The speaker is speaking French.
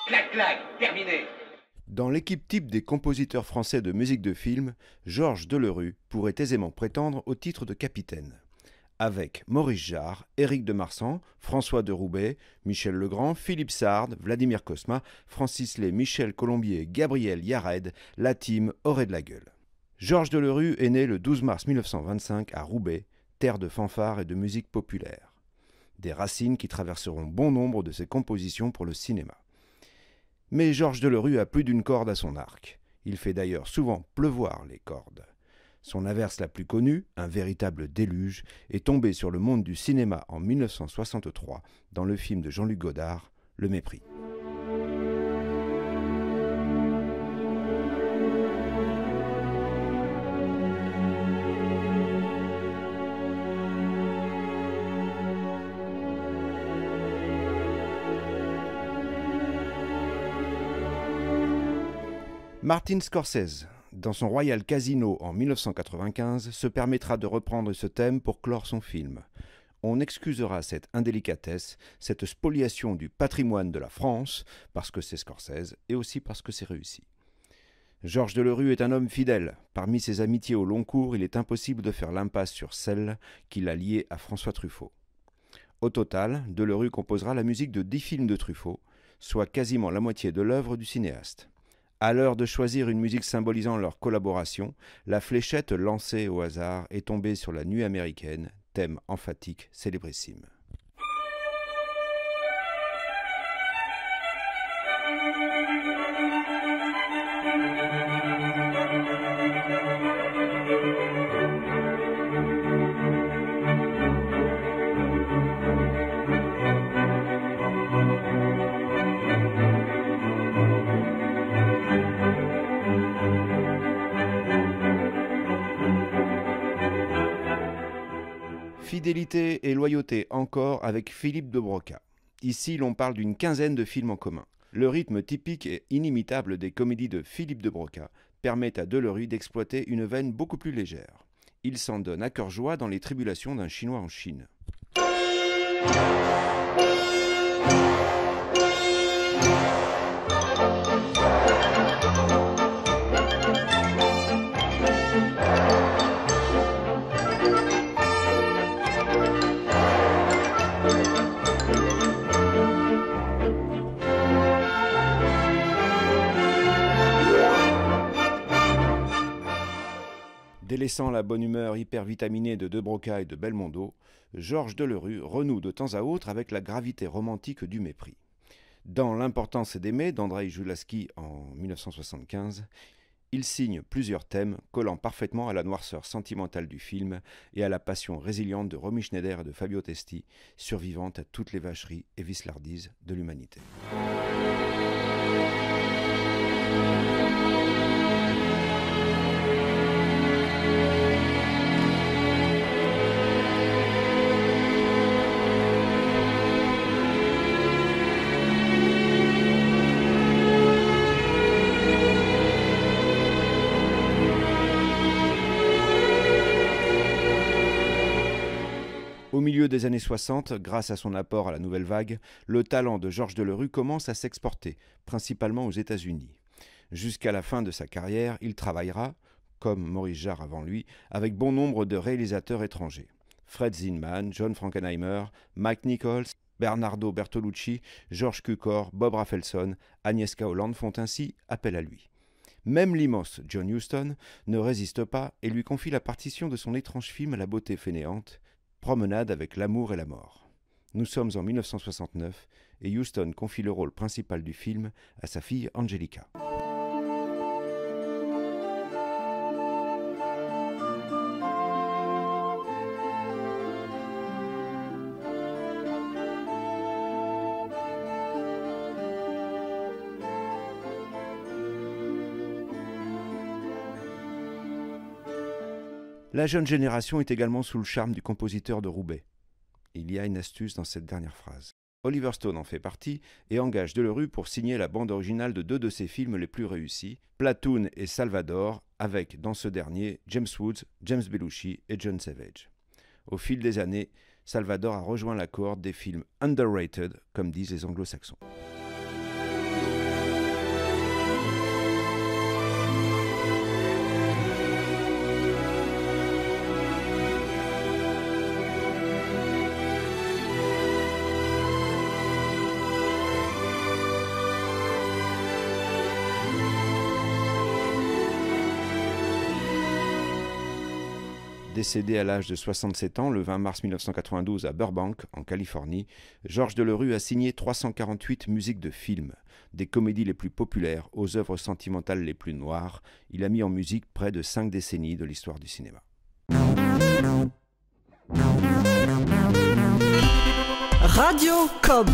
Clac, clac, terminé. Dans l'équipe type des compositeurs français de musique de film, Georges Delerue pourrait aisément prétendre au titre de capitaine. Avec Maurice Jarre, Éric de Marsan, François de Roubaix, Michel Legrand, Philippe Sard, Vladimir Cosma, Francis Lay, Michel Colombier, Gabriel Yared, la team aurait de la gueule. Georges Delerue est né le 12 mars 1925 à Roubaix, terre de fanfare et de musique populaire. Des racines qui traverseront bon nombre de ses compositions pour le cinéma. Mais Georges Delerue a plus d'une corde à son arc. Il fait d'ailleurs souvent pleuvoir les cordes. Son averse la plus connue, un véritable déluge, est tombé sur le monde du cinéma en 1963 dans le film de Jean-Luc Godard, Le Mépris. Martin Scorsese, dans son Royal Casino en 1995, se permettra de reprendre ce thème pour clore son film. On excusera cette indélicatesse, cette spoliation du patrimoine de la France, parce que c'est Scorsese et aussi parce que c'est réussi. Georges Delerue est un homme fidèle. Parmi ses amitiés au long cours, il est impossible de faire l'impasse sur celle qui l'a lié à François Truffaut. Au total, Delerue composera la musique de 10 films de Truffaut, soit quasiment la moitié de l'œuvre du cinéaste. À l'heure de choisir une musique symbolisant leur collaboration, la fléchette lancée au hasard est tombée sur la nuit américaine, thème emphatique célébrissime. Fidélité et loyauté encore avec Philippe de Broca. Ici, l'on parle d'une quinzaine de films en commun. Le rythme typique et inimitable des comédies de Philippe de Broca permet à Delerue d'exploiter une veine beaucoup plus légère. Il s'en donne à cœur joie dans Les Tribulations d'un Chinois en Chine. Délaissant la bonne humeur hypervitaminée de Broca et de Belmondo, Georges Delerue renoue de temps à autre avec la gravité romantique du mépris. Dans L'importance d'aimer d'Andreï Julaski en 1975, il signe plusieurs thèmes collant parfaitement à la noirceur sentimentale du film et à la passion résiliente de Romy Schneider et de Fabio Testi, survivante à toutes les vacheries et vislardises de l'humanité. Au milieu des années 60, grâce à son apport à la nouvelle vague, le talent de Georges Delerue commence à s'exporter, principalement aux États-Unis. Jusqu'à la fin de sa carrière, il travaillera, comme Maurice Jarre avant lui, avec bon nombre de réalisateurs étrangers. Fred Zinman, John Frankenheimer, Mike Nichols, Bernardo Bertolucci, George Cukor, Bob Rafelson, Agnieszka Holland font ainsi appel à lui. Même l'immense John Huston ne résiste pas et lui confie la partition de son étrange film à la beauté fainéante, Promenade avec l'amour et la mort. Nous sommes en 1969 et Huston confie le rôle principal du film à sa fille Angelica. La jeune génération est également sous le charme du compositeur de Roubaix. Il y a une astuce dans cette dernière phrase. Oliver Stone en fait partie et engage Delerue pour signer la bande originale de deux de ses films les plus réussis, Platoon et Salvador, avec, dans ce dernier, James Woods, James Belushi et John Savage. Au fil des années, Salvador a rejoint la cohorte des films underrated, comme disent les anglo-saxons. Décédé à l'âge de 67 ans le 20 mars 1992 à Burbank, en Californie, Georges Delerue a signé 348 musiques de films. Des comédies les plus populaires aux œuvres sentimentales les plus noires, il a mis en musique près de 5 décennies de l'histoire du cinéma. Radio Cob.